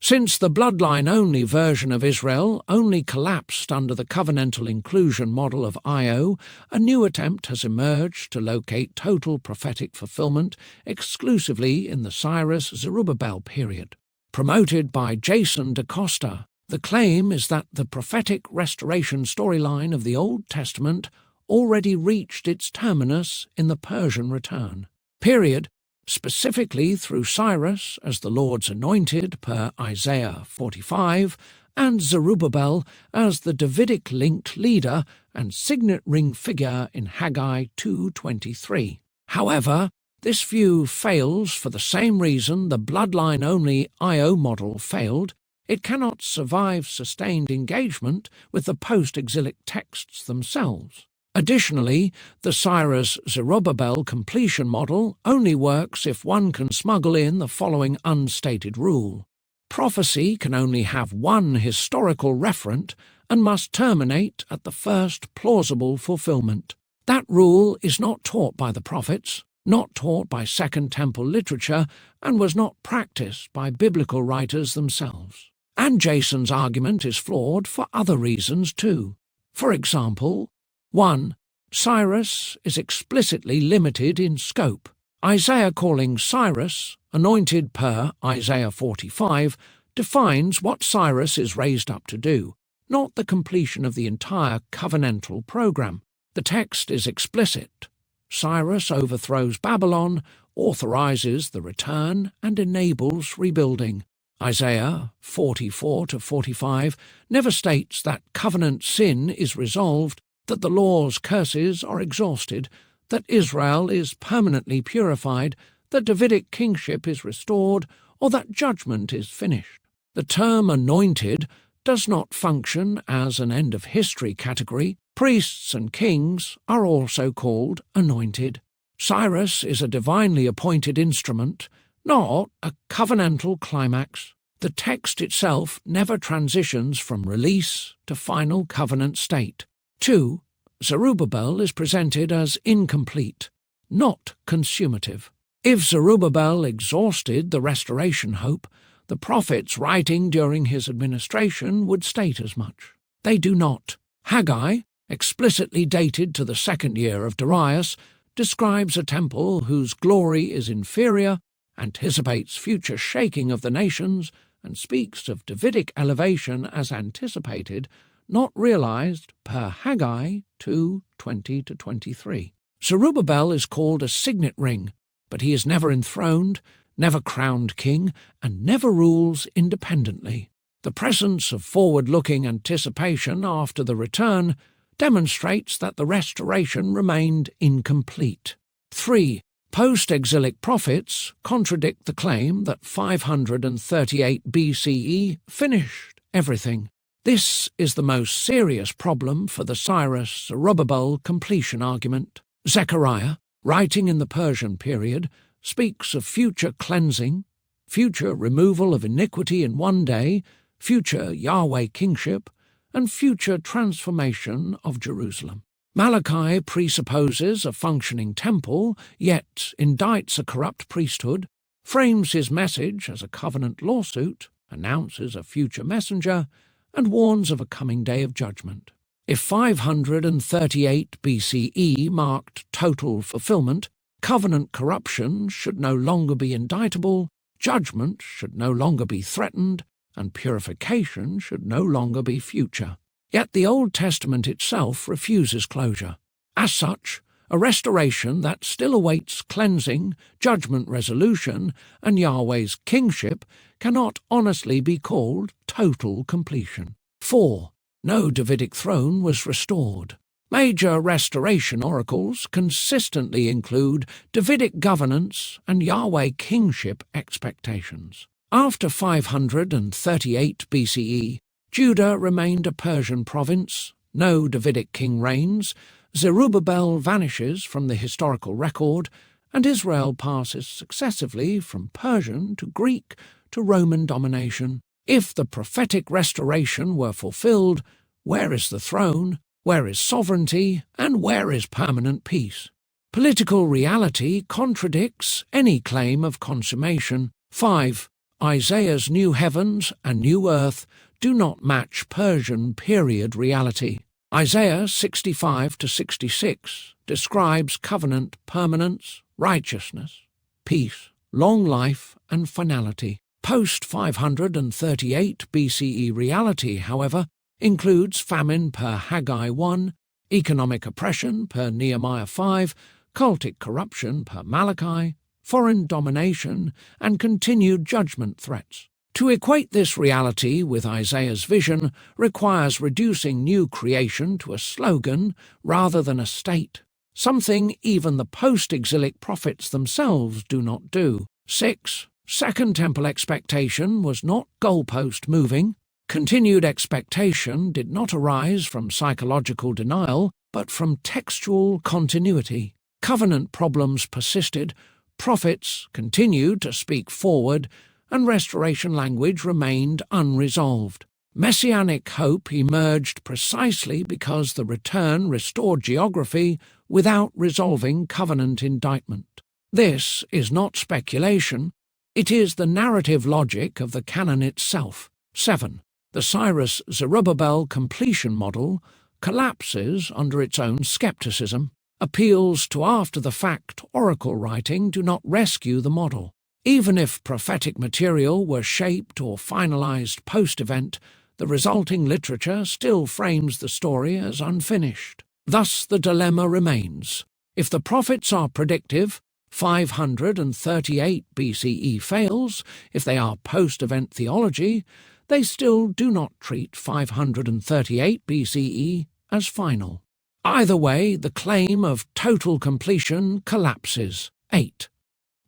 Since the bloodline-only version of Israel only collapsed under the covenantal inclusion model of Io, a new attempt has emerged to locate total prophetic fulfillment exclusively in the Cyrus-Zerubbabel period. Promoted by Jason Decosta, the claim is that the prophetic restoration storyline of the Old Testament already reached its terminus in the Persian return. Specifically through Cyrus as the Lord's anointed per Isaiah 45, and Zerubbabel as the Davidic-linked leader and signet ring figure in Haggai 2:23. However, this view fails for the same reason the bloodline-only Io model failed. It cannot survive sustained engagement with the post-exilic texts themselves. Additionally, the Cyrus-Zerubbabel-Completion model only works if one can smuggle in the following unstated rule. Prophecy can only have one historical referent and must terminate at the first plausible fulfillment. That rule is not taught by the prophets, not taught by Second Temple literature, and was not practiced by biblical writers themselves. And Jason's argument is flawed for other reasons too. For example, 1. Cyrus is explicitly limited in scope. Isaiah calling Cyrus, anointed per Isaiah 45, defines what Cyrus is raised up to do, not the completion of the entire covenantal program. The text is explicit. Cyrus overthrows Babylon, authorizes the return, and enables rebuilding. Isaiah 44-45 never states that covenant sin is resolved, that the law's curses are exhausted, that Israel is permanently purified, that Davidic kingship is restored, or that judgment is finished. The term anointed does not function as an end-of-history category. Priests and kings are also called anointed. Cyrus is a divinely appointed instrument, not a covenantal climax. The text itself never transitions from release to final covenant state. 2. Zerubbabel is presented as incomplete, not consummative. If Zerubbabel exhausted the restoration hope, the prophets writing during his administration would state as much. They do not. Haggai, explicitly dated to the second year of Darius, describes a temple whose glory is inferior, anticipates future shaking of the nations, and speaks of Davidic elevation as anticipated, not realized, per Haggai 2:20-23. Zerubbabel is called a signet ring, but he is never enthroned, never crowned king, and never rules independently. The presence of forward-looking anticipation after the return demonstrates that the restoration remained incomplete. 3. Post-exilic prophets contradict the claim that 538 BCE finished everything. This is the most serious problem for the Cyrus-Zerubbabel-Completion argument. Zechariah, writing in the Persian period, speaks of future cleansing, future removal of iniquity in one day, future Yahweh kingship, and future transformation of Jerusalem. Malachi presupposes a functioning temple, yet indicts a corrupt priesthood, frames his message as a covenant lawsuit, announces a future messenger, and warns of a coming day of judgment. If 538 BCE marked total fulfillment, covenant corruption should no longer be indictable, judgment should no longer be threatened, and purification should no longer be future. Yet the Old Testament itself refuses closure. As such, a restoration that still awaits cleansing, judgment resolution, and Yahweh's kingship cannot honestly be called total completion. 4. No Davidic throne was restored. Major restoration oracles consistently include Davidic governance and Yahweh kingship expectations. After 538 BCE, Judah remained a Persian province, no Davidic king reigns, Zerubbabel vanishes from the historical record, and Israel passes successively from Persian to Greek to Roman domination. If the prophetic restoration were fulfilled, where is the throne, where is sovereignty, and where is permanent peace? Political reality contradicts any claim of consummation. 5. Isaiah's new heavens and new earth do not match Persian period reality. Isaiah 65 to 66 describes covenant permanence, righteousness, peace, long life, and finality. Post-538 BCE reality, however, includes famine per Haggai 1, economic oppression per Nehemiah 5, cultic corruption per Malachi, foreign domination, and continued judgment threats. To equate this reality with Isaiah's vision requires reducing new creation to a slogan rather than a state, something even the post-exilic prophets themselves do not do. 6. Second Temple expectation was not goalpost moving. Continued expectation did not arise from psychological denial, but from textual continuity. Covenant problems persisted, prophets continued to speak forward, and restoration language remained unresolved. Messianic hope emerged precisely because the return restored geography without resolving covenant indictment. This is not speculation, it is the narrative logic of the canon itself. 7. The Cyrus-Zerubbabel-Completion model collapses under its own skepticism. Appeals to after-the-fact oracle writing do not rescue the model. Even if prophetic material were shaped or finalized post-event, the resulting literature still frames the story as unfinished. Thus the dilemma remains. If the prophets are predictive, 538 BCE fails. If they are post-event theology, they still do not treat 538 BCE as final. Either way, the claim of total completion collapses. 8.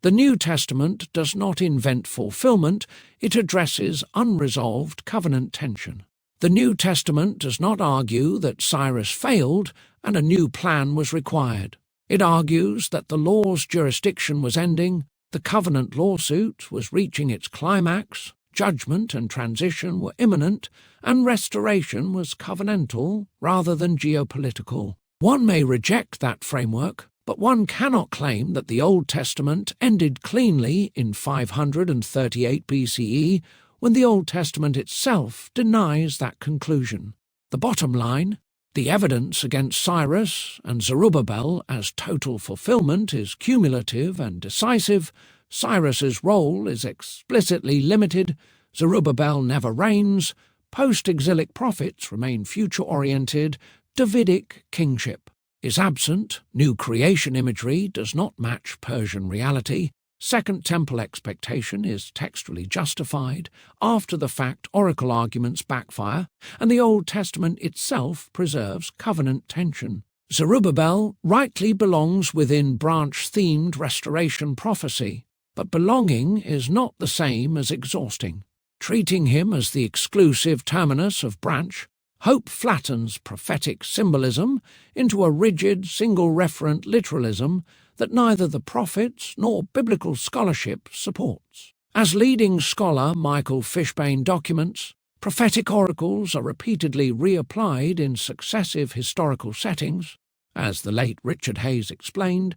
The New Testament does not invent fulfillment, it addresses unresolved covenant tension. The New Testament does not argue that Cyrus failed and a new plan was required. It argues that the law's jurisdiction was ending, the covenant lawsuit was reaching its climax, judgment and transition were imminent, and restoration was covenantal rather than geopolitical. One may reject that framework, but one cannot claim that the Old Testament ended cleanly in 538 BCE when the Old Testament itself denies that conclusion. The bottom line: the evidence against Cyrus and Zerubbabel as total fulfillment is cumulative and decisive. Cyrus's role is explicitly limited, Zerubbabel never reigns, post-exilic prophets remain future-oriented, Davidic kingship is absent, new creation imagery does not match Persian reality, Second Temple expectation is textually justified, after-the-fact oracle arguments backfire, and the Old Testament itself preserves covenant tension. Zerubbabel rightly belongs within branch-themed restoration prophecy, but belonging is not the same as exhausting. Treating him as the exclusive terminus of branch, hope flattens prophetic symbolism into a rigid, single-referent literalism that neither the prophets nor biblical scholarship supports. As leading scholar Michael Fishbane documents, prophetic oracles are repeatedly reapplied in successive historical settings. As the late Richard Hayes explained,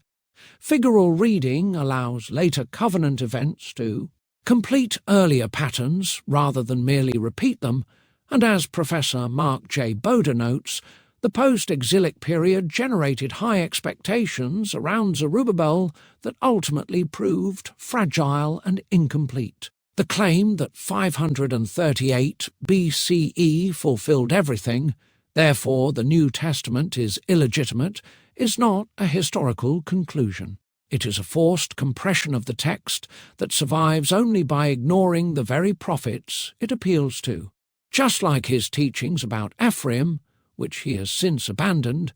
figural reading allows later covenant events to complete earlier patterns rather than merely repeat them, and as Professor Mark J. Boda notes, the post-exilic period generated high expectations around Zerubbabel that ultimately proved fragile and incomplete. The claim that 538 BCE fulfilled everything, therefore the New Testament is illegitimate, is not a historical conclusion. It is a forced compression of the text that survives only by ignoring the very prophets it appeals to. Just like his teachings about Ephraim, which he has since abandoned,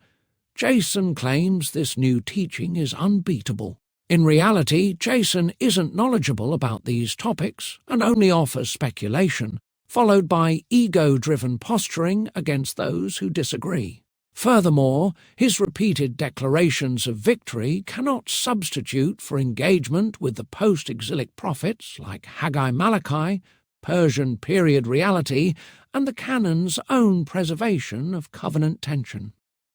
Jason claims this new teaching is unbeatable. In reality, Jason isn't knowledgeable about these topics and only offers speculation, followed by ego-driven posturing against those who disagree. Furthermore, his repeated declarations of victory cannot substitute for engagement with the post-exilic prophets like Haggai Malachi, Persian period reality, and the canon's own preservation of covenant tension.